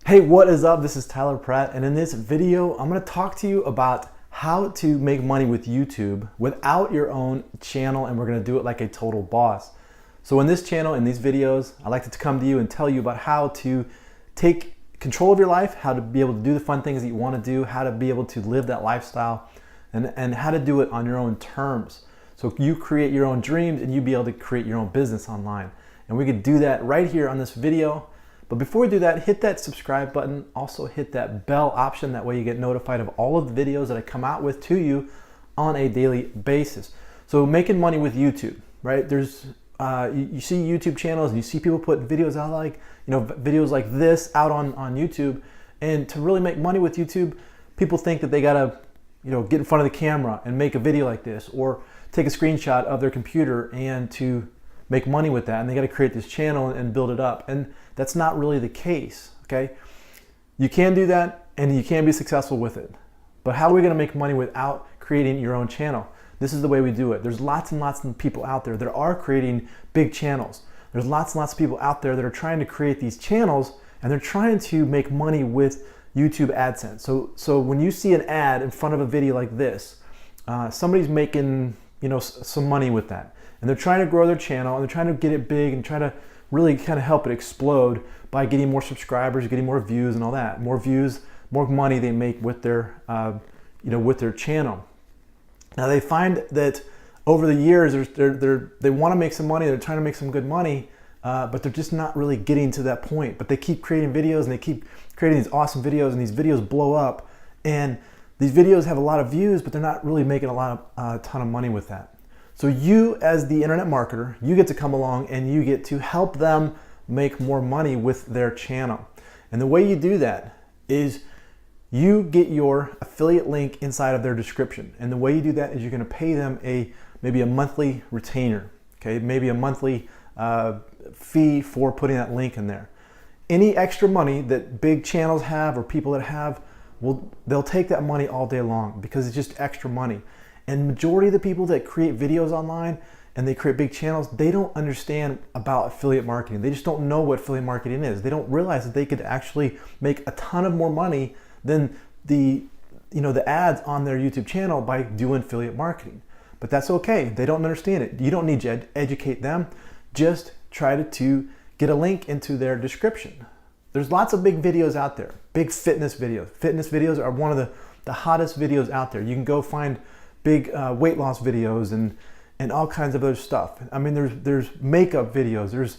Hey, what is up? This is Tyler Pratt, and in this video, I'm going to talk to you about how to make money with YouTube without your own channel, and we're going to do it like a total boss. So in this channel, in these videos, I like to come to you and tell you about how to take control of your life, how to be able to do the fun things that you want to do, how to be able to live that lifestyle, and how to do it on your own terms. So you create your own dreams and you be able to create your own business online. And we could do that right here on this video. But before we do that, hit that subscribe button. Also hit that bell option. That way you get notified of all of the videos that I come out with to you on a daily basis. So making money with YouTube, right? There's you see YouTube channels and you see people put videos out like, videos like this out on YouTube. And to really make money with YouTube, people think that they gotta, get in front of the camera and make a video like this, or take a screenshot of their computer and to make money with that, and they got to create this channel and build it up. And that's not really the case, okay? You can do that and you can be successful with it. But how are we going to make money without creating your own channel? This is the way we do it. There's lots and lots of people out there that are creating big channels. There's lots and lots of people out there that are trying to create these channels, and they're trying to make money with YouTube AdSense. So when you see an ad in front of a video like this, somebody's making some money with that. And they're trying to grow their channel, and they're trying to get it big and try to really kind of help it explode by getting more subscribers, getting more views and all that. More views, more money they make with their, with their channel. Now they find that over the years, they want to make some money, they're trying to make some good money, but they're just not really getting to that point. But they keep creating videos and they keep creating these awesome videos, and these videos blow up. And these videos have a lot of views, but they're not really making a ton of money with that. So you, as the internet marketer, you get to come along and you get to help them make more money with their channel. And the way you do that is you get your affiliate link inside of their description. And the way you do that is you're going to pay them maybe a monthly retainer, okay? Maybe a monthly fee for putting that link in there. Any extra money that big channels have or people that have, they'll take that money all day long because it's just extra money. And majority of the people that create videos online and they create big channels, they don't understand about affiliate marketing. They just don't know what affiliate marketing is. They don't realize that they could actually make a ton of more money than the ads on their YouTube channel by doing affiliate marketing. But that's okay. They don't understand it. You don't need to educate them. Just try to get a link into their description. There's lots of big videos out there, big fitness videos. Fitness videos are one of the hottest videos out there. You can go find big weight loss videos and all kinds of other stuff. I mean, there's makeup videos.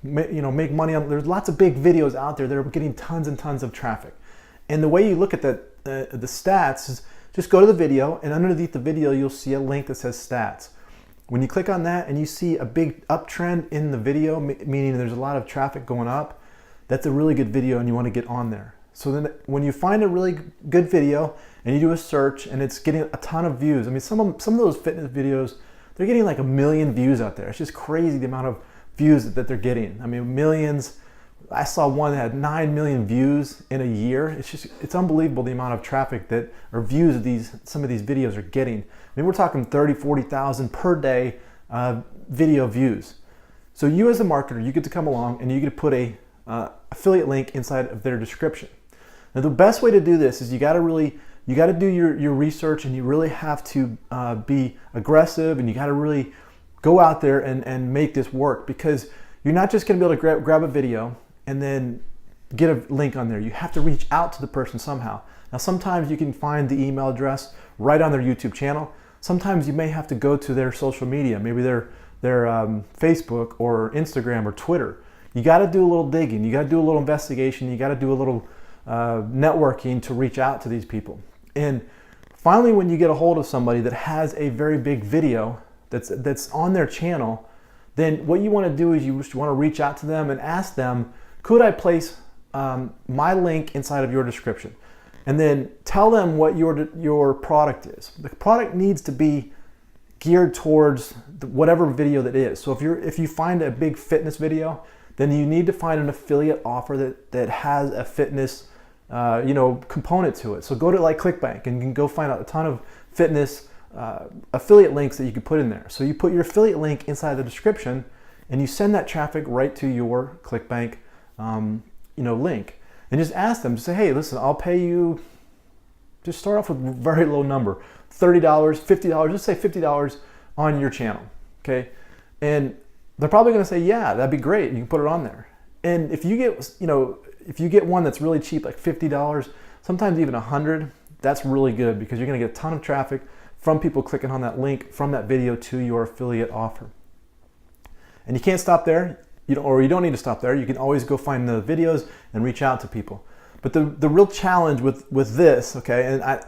Make money on. There's lots of big videos out there that are getting tons and tons of traffic. And the way you look at the stats is just go to the video, and underneath the video you'll see a link that says stats. When you click on that and you see a big uptrend in the video, meaning there's a lot of traffic going up, that's a really good video and you want to get on there. So then when you find a really good video and you do a search and it's getting a ton of views, I mean, some of those fitness videos, they're getting like 1 million views out there. It's just crazy the amount of views that they're getting. I mean, millions. I saw one that had 9 million views in a year. It's unbelievable the amount of traffic or views that some of these videos are getting. I mean, we're talking 30, 40,000 per day video views. So you as a marketer, you get to come along and you get to put a affiliate link inside of their description. Now, the best way to do this is you got to do your research, and you really have to be aggressive, and you got to really go out there and make this work, because you're not just going to be able to grab a video and then get a link on there. You have to reach out to the person somehow. Now, sometimes you can find the email address right on their YouTube channel. Sometimes you may have to go to their social media, maybe their Facebook or Instagram or Twitter. You got to do a little digging. You got to do a little investigation. You got to do a little networking to reach out to these people. And finally, when you get a hold of somebody that has a very big video that's on their channel, then what you want to do is you want to reach out to them and ask them, could I place my link inside of your description? And then tell them what your product is. The product needs to be geared towards whatever video that is. So if you find a big fitness video, then you need to find an affiliate offer that has a fitness component to it. So go to like ClickBank and you can go find out a ton of fitness affiliate links that you can put in there. So you put your affiliate link inside the description and you send that traffic right to your ClickBank link, and just ask them, just say, hey, listen, I'll pay you, just start off with a very low number, $30, $50, just say $50 on your channel, okay? And they're probably gonna say, yeah, that'd be great, you can put it on there. And if you get one that's really cheap, like $50, sometimes even $100, that's really good, because you're gonna get a ton of traffic from people clicking on that link from that video to your affiliate offer. And you can't stop there, you don't need to stop there. You can always go find the videos and reach out to people. But the real challenge with this, okay, and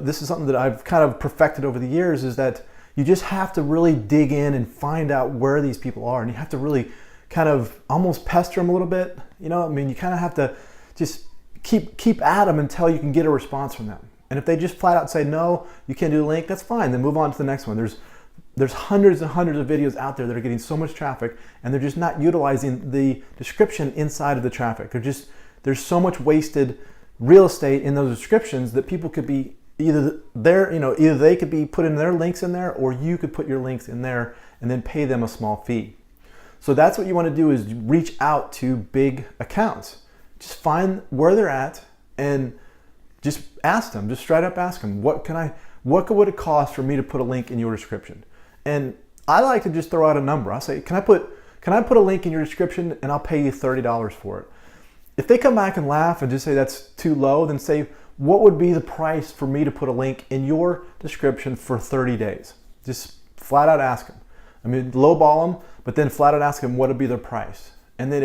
this is something that I've kind of perfected over the years, is that you just have to really dig in and find out where these people are, and you have to really kind of almost pester them a little bit. You kind of have to just keep at them until you can get a response from them. And if they just flat out say, no, you can't do the link, that's fine, then move on to the next one. There's hundreds and hundreds of videos out there that are getting so much traffic, and they're just not utilizing the description inside of the traffic. There's so much wasted real estate in those descriptions that people could be either they could be putting their links in there, or you could put your links in there and then pay them a small fee. So that's what you want to do, is reach out to big accounts. Just find where they're at and just ask them, just straight up ask them, what would it cost for me to put a link in your description? And I like to just throw out a number. I'll say, can I put a link in your description and I'll pay you $30 for it? If they come back and laugh and just say that's too low, then say, what would be the price for me to put a link in your description for 30 days? Just flat out ask them. Lowball them, but then flat out ask them what would be their price. And then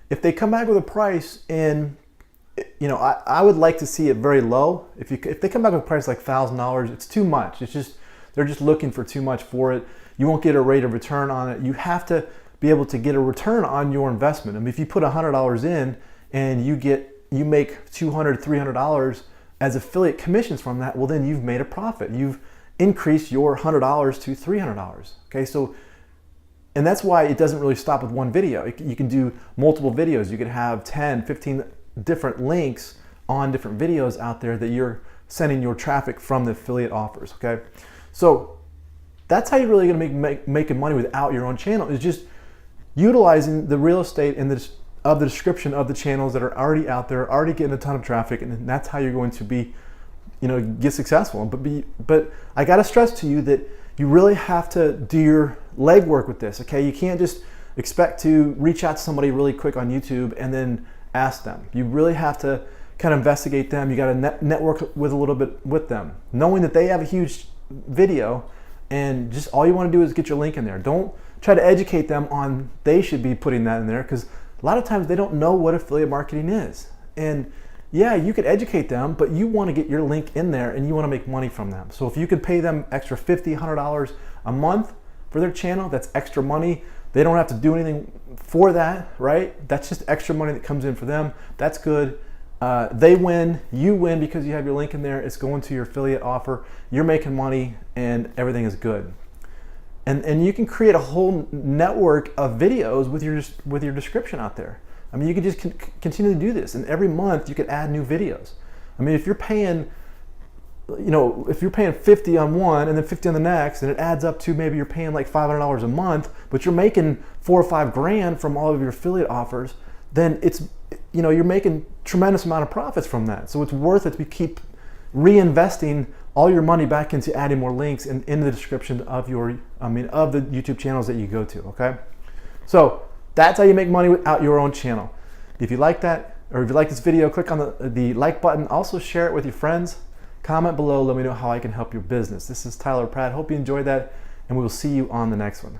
if they come back with a price, and I would like to see it very low. If they come back with a price like $1,000, it's too much. They're just looking for too much for it. You won't get a rate of return on it. You have to be able to get a return on your investment. If you put $100 in and you make $200, $300 as affiliate commissions from that, well, then you've made a profit. You've increased your $100 to $300. Okay, so, and that's why it doesn't really stop with one video. You can do multiple videos. You could have 10, 15 different links on different videos out there that you're sending your traffic from the affiliate offers. Okay, so that's how you're really going to making money without your own channel, is just utilizing the real estate and the description of the channels that are already out there, already getting a ton of traffic, and that's how you're going to be, get successful. But I got to stress to you that you really have to do your legwork with this. Okay, you can't just expect to reach out to somebody really quick on YouTube and then ask them. You really have to kind of investigate them. You got to network with a little bit with them, knowing that they have a huge video, and just all you want to do is get your link in there. Don't try to educate them on they should be putting that in there, because a lot of times they don't know what affiliate marketing is. And yeah, you could educate them, but you want to get your link in there and you want to make money from them. So if you could pay them extra $50, $100 a month for their channel, that's extra money. They don't have to do anything for that, right? That's just extra money that comes in for them. That's good. They win, you win, because you have your link in there. It's going to your affiliate offer. You're making money and everything is good. And you can create a whole network of videos with your description out there. You can just continue to do this, and every month you could add new videos. If you're paying, if you're paying 50 on one and then 50 on the next, and it adds up to maybe you're paying like $500 a month, but you're making $4 or $5 grand from all of your affiliate offers, then you're making tremendous amount of profits from that. So it's worth it to keep reinvesting all your money back into adding more links in the description of of the YouTube channels that you go to. Okay, so that's how you make money without your own channel. If you like that, or if you like this video, click on the like button. Also share it with your friends. Comment below, let me know how I can help your business. This is Tyler Pratt. Hope you enjoyed that, and we will see you on the next one.